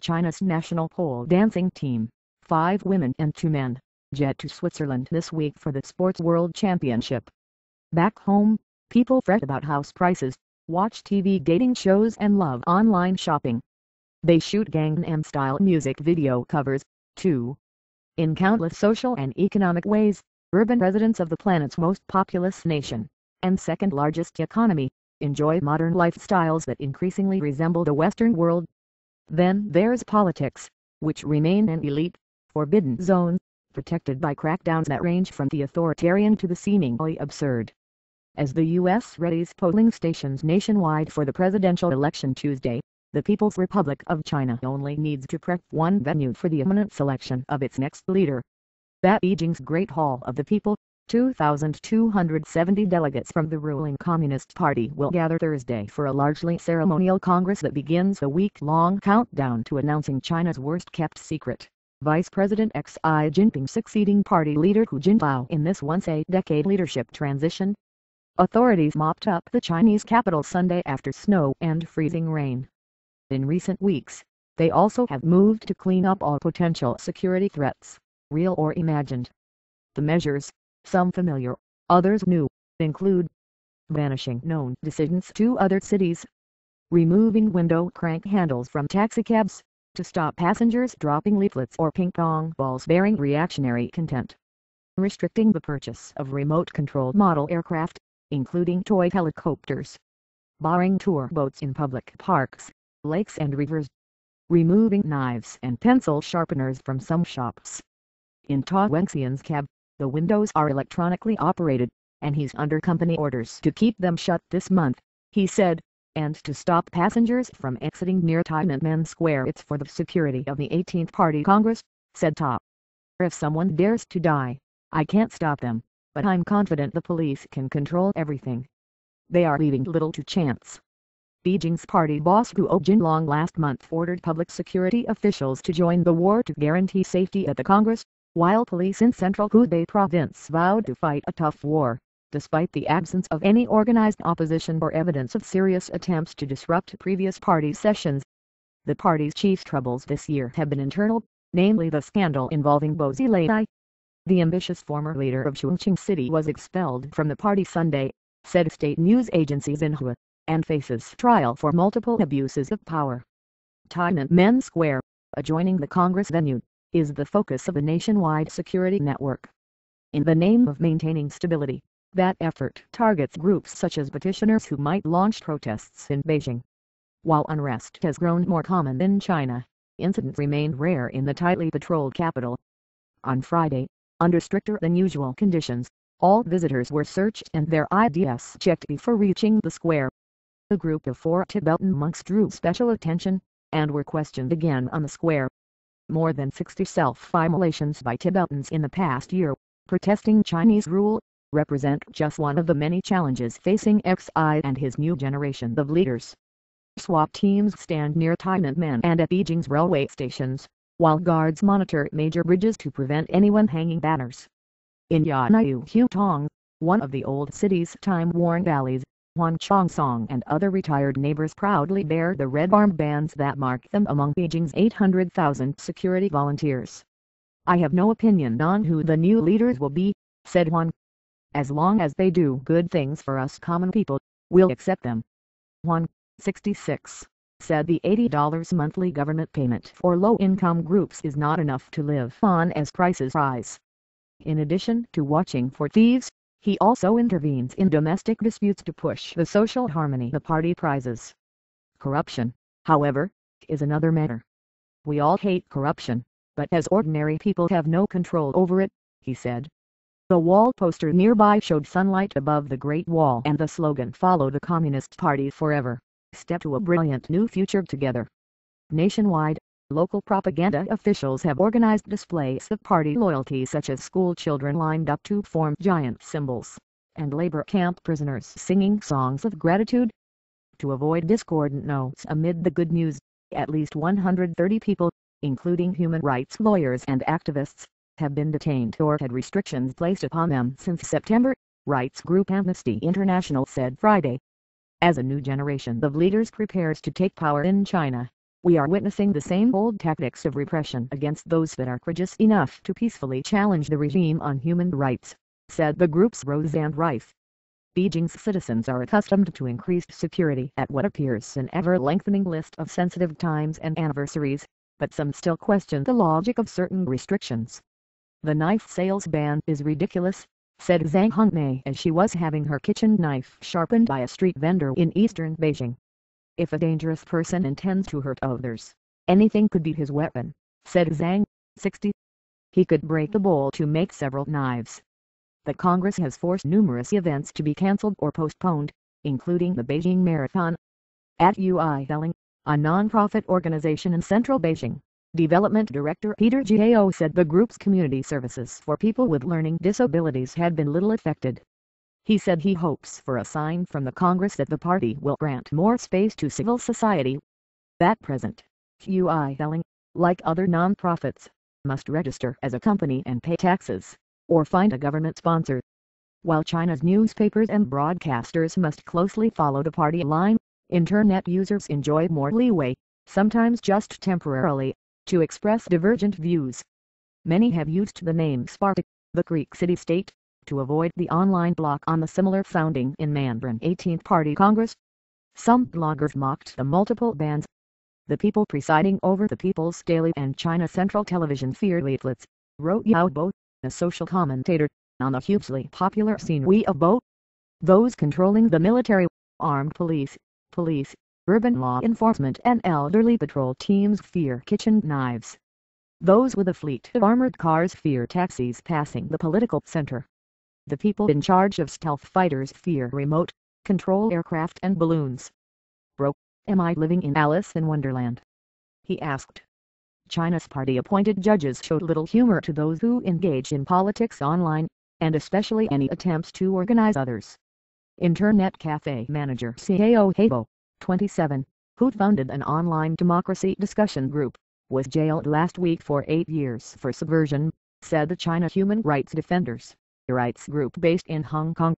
China's national pole dancing team, 5 women and 2 men, jet to Switzerland this week for the Sports World Championship. Back home, people fret about house prices, watch TV dating shows and love online shopping. They shoot Gangnam-style music video covers, too. In countless social and economic ways, urban residents of the planet's most populous nation, and second-largest economy, enjoy modern lifestyles that increasingly resemble the Western world. Then there's politics, which remain an elite, forbidden zone, protected by crackdowns that range from the authoritarian to the seemingly absurd. As the U.S. readies polling stations nationwide for the presidential election Tuesday, the People's Republic of China only needs to prep one venue for the imminent selection of its next leader. At Beijing's Great Hall of the People, 2,270 delegates from the ruling Communist Party will gather Thursday for a largely ceremonial congress that begins a week-long countdown to announcing China's worst-kept secret, Vice President Xi Jinping succeeding party leader Hu Jintao in this once-a-decade leadership transition. Authorities mopped up the Chinese capital Sunday after snow and freezing rain. In recent weeks, they also have moved to clean up all potential security threats, real or imagined. The measures, some familiar, others new, include banishing known dissidents to other cities, removing window crank handles from taxicabs, to stop passengers dropping leaflets or ping-pong balls bearing reactionary content, restricting the purchase of remote-controlled model aircraft, including toy helicopters, barring tour boats in public parks, lakes and rivers, removing knives and pencil sharpeners from some shops. In Ta Wenxian's cab, the windows are electronically operated, and he's under company orders to keep them shut this month, he said, and to stop passengers from exiting near Tiananmen Square. It's for the security of the 18th Party Congress, said Ta. If someone dares to die, I can't stop them, but I'm confident the police can control everything. They are leaving little to chance. Beijing's party boss Guo Jinlong last month ordered public security officials to join the war to guarantee safety at the Congress, while police in central Hubei province vowed to fight a tough war, despite the absence of any organized opposition or evidence of serious attempts to disrupt previous party sessions. The party's chief troubles this year have been internal, namely the scandal involving Bo Xilai. The ambitious former leader of Chongqing City was expelled from the party Sunday, said state news agency Xinhua, and faces trial for multiple abuses of power. Tiananmen Square, adjoining the Congress venue, is the focus of a nationwide security network. In the name of maintaining stability, that effort targets groups such as petitioners who might launch protests in Beijing. While unrest has grown more common in China, incidents remained rare in the tightly patrolled capital. On Friday, under stricter than usual conditions, all visitors were searched and their IDs checked before reaching the square. A group of 4 Tibetan monks drew special attention, and were questioned again on the square. More than 60 self-immolations by Tibetans in the past year, protesting Chinese rule, represent just one of the many challenges facing Xi and his new generation of leaders. SWAT teams stand near Tiananmen and at Beijing's railway stations, while guards monitor major bridges to prevent anyone hanging banners. In Yan'an Hutong, one of the old city's time-worn alleys, Huan Chongsong and other retired neighbors proudly bear the red armbands that mark them among Beijing's 800,000 security volunteers. I have no opinion on who the new leaders will be, said Huan. As long as they do good things for us common people, we'll accept them. Huan, 66, said the $80 monthly government payment for low-income groups is not enough to live on as prices rise. In addition to watching for thieves, he also intervenes in domestic disputes to push the social harmony the party prizes. Corruption, however, is another matter. We all hate corruption, but as ordinary people have no control over it, he said. The wall poster nearby showed sunlight above the Great Wall and the slogan "Follow the Communist Party forever. Step to a brilliant new future together." Nationwide, local propaganda officials have organized displays of party loyalty such as school children lined up to form giant symbols, and labor camp prisoners singing songs of gratitude. To avoid discordant notes amid the good news, at least 130 people, including human rights lawyers and activists, have been detained or had restrictions placed upon them since September, rights group Amnesty International said Friday. As a new generation of leaders prepares to take power in China, We are witnessing the same old tactics of repression against those that are courageous enough to peacefully challenge the regime on human rights, said the group's Roseanne Rife. Beijing's citizens are accustomed to increased security at what appears an ever-lengthening list of sensitive times and anniversaries, but some still question the logic of certain restrictions. The knife sales ban is ridiculous, said Zhang Hongmei as she was having her kitchen knife sharpened by a street vendor in eastern Beijing. If a dangerous person intends to hurt others, anything could be his weapon, said Zhang, 60. He could break the bowl to make several knives. The Congress has forced numerous events to be cancelled or postponed, including the Beijing Marathon. At UI Helling, a non-profit organization in central Beijing, Development Director Peter Gao said the group's community services for people with learning disabilities had been little affected. He said he hopes for a sign from the Congress that the party will grant more space to civil society. At present, UI Helling, like other non-profits, must register as a company and pay taxes, or find a government sponsor. While China's newspapers and broadcasters must closely follow the party line, Internet users enjoy more leeway, sometimes just temporarily, to express divergent views. Many have used the name Spartak, the Greek city-state, to avoid the online block on the similar founding in Mandarin 18th Party Congress. Some bloggers mocked the multiple bans. The people presiding over the People's Daily and China Central Television fear leaflets, wrote Yao Bo, a social commentator, on the hugely popular scene We of Bo. Those controlling the military, armed police, urban law enforcement and elderly patrol teams fear kitchen knives. Those with a fleet of armored cars fear taxis passing the political center. The people in charge of stealth fighters fear remote control aircraft and balloons. Bro, am I living in Alice in Wonderland? He asked. China's party-appointed judges showed little humor to those who engage in politics online, and especially any attempts to organize others. Internet cafe manager Xiao Heibo, 27, who founded an online democracy discussion group, was jailed last week for 8 years for subversion, said the China Human Rights Defenders, a rights group based in Hong Kong.